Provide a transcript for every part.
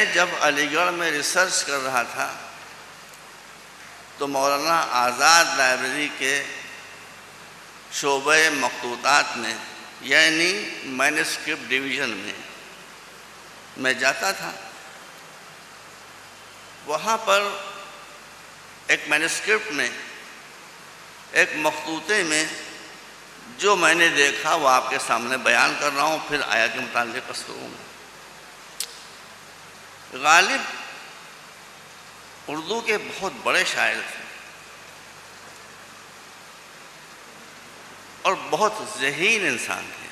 میں جب علی گڑھ میں ریسرچ کر رہا تھا تو مولانا آزاد لائبریری کے شعبہ مخطوطات میں یعنی مینuscript ڈویژن میں جاتا تھا. وہاں پر ایک مینuscript میں ایک مخطوطے میں جو میں نے دیکھا وہ آپ کے سامنے بیان کر رہا ہوں، پھر آیت کے متعلق عرض کروں گا. غالب اردو کے بہت بڑے شاعر تھے اور بہت ذہین انسان تھے.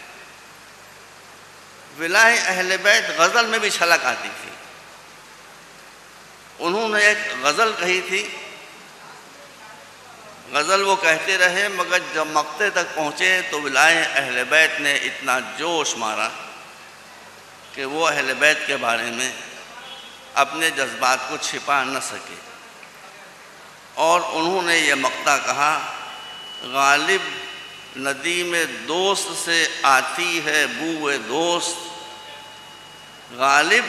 ولائے اہل بیت غزل میں بھی چھلک آتی تھی. انہوں نے ایک غزل کہی تھی، غزل وہ کہتے رہے مگر جب مقطع تک پہنچے تو ولائے اہل بیت نے اتنا جوش مارا کہ وہ اہل بیت کے بارے میں اپنے جذبات کو چھپا نہ سکے، اور انہوں نے یہ مقطع کہا: غالب ندیم دوست سے آتی ہے بوئے دوست، غالب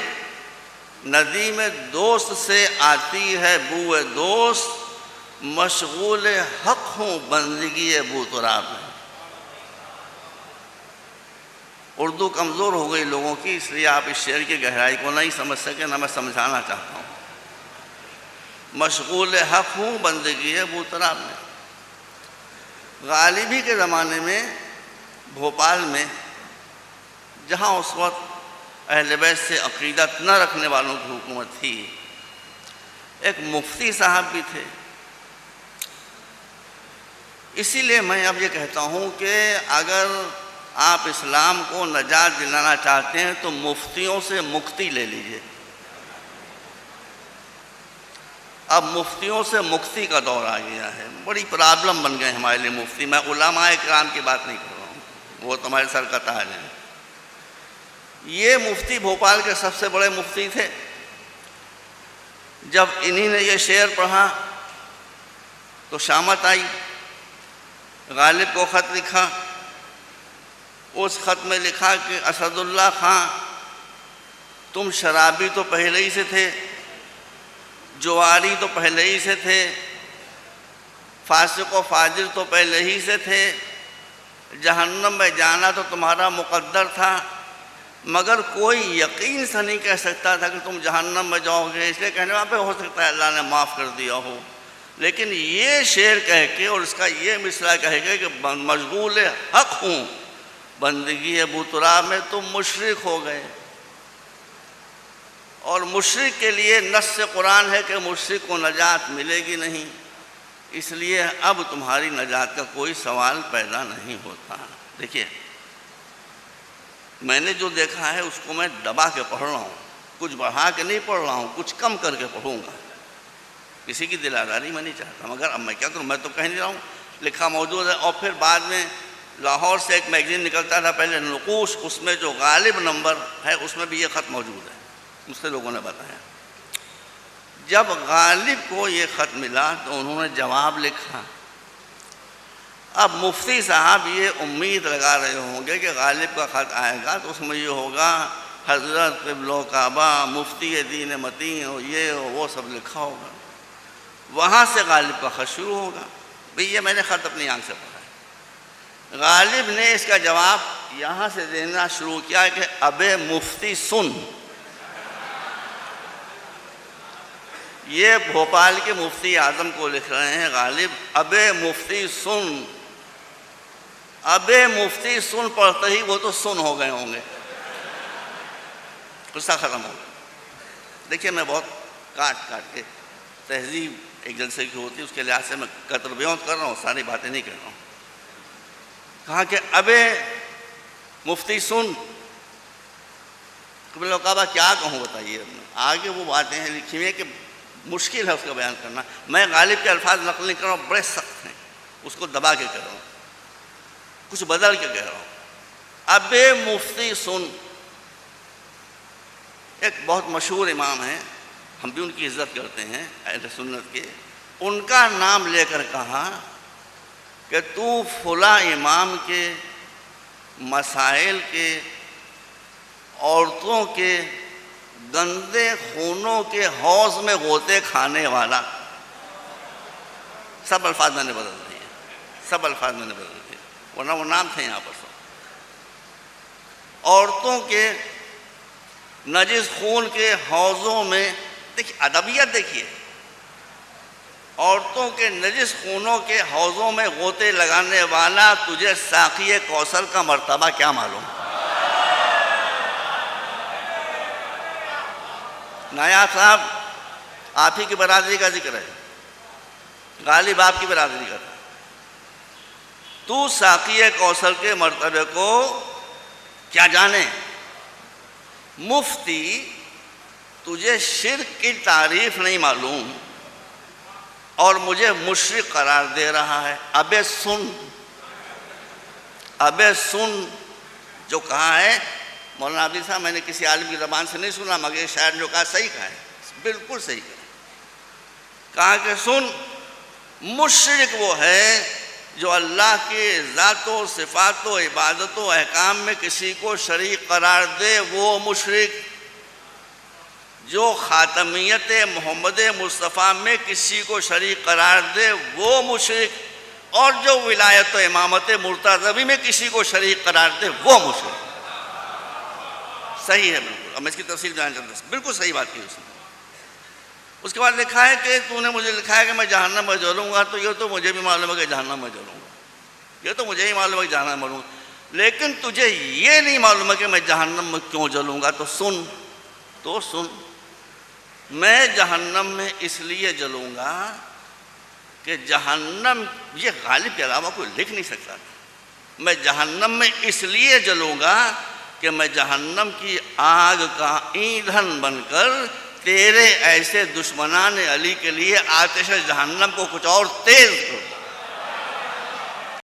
ندیم دوست سے آتی ہے بوئے دوست، مشغول حق ہوں بندگی ابو تراب میں. اردو کمزور ہو گئی لوگوں کی، اس لیے آپ اس شعر کی گہرائی کو نہیں سمجھ سکے، نہ میں سمجھانا چاہتا ہوں. مشغول حق ہوں بندگی ابو تراب میں. غالبی کے زمانے میں بھوپال میں، جہاں اس وقت اہل بیت سے عقیدت نہ رکھنے والوں کی حکومت تھی، ایک مفتی صاحب بھی تھے. اسی لیے میں اب یہ کہتا ہوں کہ اگر آپ اسلام کو نجات دلانا چاہتے ہیں تو مفتیوں سے مکتی لے لیجئے. اب مفتیوں سے مکتی کا دور آ گیا ہے، بڑی پرابلم بن گئے ہمارے لیے مفتی. میں علماء کرام کی بات نہیں کر رہا ہوں، وہ تمہارے سر کا تاج ہے. یہ مفتی بھوپال کے سب سے بڑے مفتی تھے. جب انہی نے یہ شعر پڑھا تو شامت آئی. غالب کو خط لکھا. اس خط میں لکھا کہ اسد اللہ خان، تم شرابی تو پہلے ہی سے تھے، جواری تو پہلے ہی سے تھے، فاسق و فاجر تو پہلے ہی سے تھے، جہنم میں جانا تو تمہارا مقدر تھا، مگر کوئی یقین سے نہیں کہہ سکتا تھا کہ تم جہنم میں جاؤ گے. اس لیے کہنے وہاں پہ ہو سکتا ہے اللہ نے معاف کر دیا ہو، لیکن یہ شعر کہہ کے اور اس کا یہ مصرع کہہ کے کہ مشغول حق ہوں بندگی ابو تراب میں، تم مشرک ہو گئے. اور مشرک کے لیے نص قرآن ہے کہ مشرک کو نجات ملے گی نہیں، اس لیے اب تمہاری نجات کا کوئی سوال پیدا نہیں ہوتا. دیکھیے، میں نے جو دیکھا ہے اس کو میں دبا کے پڑھ رہا ہوں، کچھ بڑھا کے نہیں پڑھ رہا ہوں، کچھ کم کر کے پڑھوں گا. کسی کی دل آزاری میں نہیں چاہتا، مگر اب میں کیا کروں، میں تو کہہ نہیں رہا ہوں، لکھا موجود ہے. اور پھر بعد میں لاہور سے ایک میگزین نکلتا تھا پہلے، نقوش، اس میں جو غالب نمبر ہے اس میں بھی یہ خط موجود ہے، مجھ سے لوگوں نے بتایا. جب غالب کو یہ خط ملا تو انہوں نے جواب لکھا. اب مفتی صاحب یہ امید لگا رہے ہوں گے کہ غالب کا خط آئے گا تو اس میں یہ ہوگا حضرت قبلہ و کعبہ مفتی دین متین ہو، یہ ہو، وہ سب لکھا ہوگا. وہاں سے غالب کا خط شروع ہوگا. بھئی یہ میں نے خط اپنی آنکھ سے پڑھا ہے. غالب نے اس کا جواب یہاں سے دینا شروع کیا کہ ابے مفتی سن. یہ بھوپال کے مفتی اعظم کو لکھ رہے ہیں غالب، ابے مفتی سن. ابے مفتی سن پڑھتے ہی وہ تو سن ہو گئے ہوں گے، قصہ ختم ہو گیا. دیکھیے، میں بہت کاٹ کے تہذیب ایک جلسے کی ہوتی ہے اس کے لحاظ سے میں قطر بیان کر رہا ہوں، ساری باتیں نہیں کر رہا ہوں. کہا کہ ابے مفتی سن. قبلہ و کعبہ کیا کہوں بتائیے. آگے وہ باتیں ہیں لکھی ہوئی کہ مشکل ہے اس کا بیان کرنا. میں غالب کے الفاظ نقل نہیں کر رہا ہوں، بڑے سخت ہیں، اس کو دبا کے کہہ رہا ہوں، کچھ بدل کے کہہ رہا ہوں. ابے مفتی سن. ایک بہت مشہور امام ہیں، ہم بھی ان کی عزت کرتے ہیں اہل سنت کے. ان کا نام لے کر کہا کہ تو فلاں امام کے مسائل کے، عورتوں کے، گندے خونوں کے حوض میں غوطے کھانے والا. سب الفاظ میں نے بدل دیے, سب الفاظ میں نے بدل دیے, ورنہ وہ نام تھے یہاں پر سب. عورتوں کے نجس خون کے حوضوں میں, دیکھیے ادبیت دیکھیے, عورتوں کے نجس خونوں کے حوضوں میں غوطے لگانے والا, تجھے ساقی کوثر کا مرتبہ کیا معلوم؟ نایاب صاحب آپ ہی کی برادری کا ذکر ہے, غالب آپ کی برادری کا تھا. تو ساقی کوثر کے مرتبے کو کیا جانے؟ مفتی تجھے شرک کی تعریف نہیں معلوم اور مجھے مشرک قرار دے رہا ہے. ابے سن, ابے سن, جو کہا ہے مولانا عابدین صاحب, میں نے کسی عالم کی زبان سے نہیں سنا, مگر شاعر جو کہا صحیح کہا ہے, بالکل صحیح کہا کہ سن, مشرک وہ ہے جو اللہ کے ذات و صفات و عبادت و احکام میں کسی کو شریک قرار دے, وہ مشرک. جو خاتمیت محمد مصطفیٰ میں کسی کو شریک قرار دے, وہ مشرک. اور جو ولایت و امامت مرتضوی میں کسی کو شریک قرار دے, وہ مشرک. صحیح ہے بالکل. اب میں اس کی تفصیل جاننا چاہتا ہوں, بالکل صحیح بات کی اس نے. اس کے بعد لکھا ہے کہ تو نے مجھے لکھا ہے کہ میں جہنم میں جلوں گا, تو یہ تو مجھے بھی معلوم ہے کہ جہنم میں جلوں گا, یہ تو مجھے ہی معلوم ہے کہ جہنم میں جلوں گا, لیکن تجھے یہ نہیں معلوم ہے کہ میں جہنم میں کیوں جلوں گا. تو سن, تو سن, میں جہنم میں اس لیے جلوں گا کہ جہنم, یہ غالب کے علاوہ کوئی لکھ نہیں سکتا. میں جہنم میں اس لیے جلوں گا کہ میں جہنم کی آگ کا ایندھن بن کر تیرے ایسے دشمنان علی کے لیے آتش جہنم کو کچھ اور تیز کروں.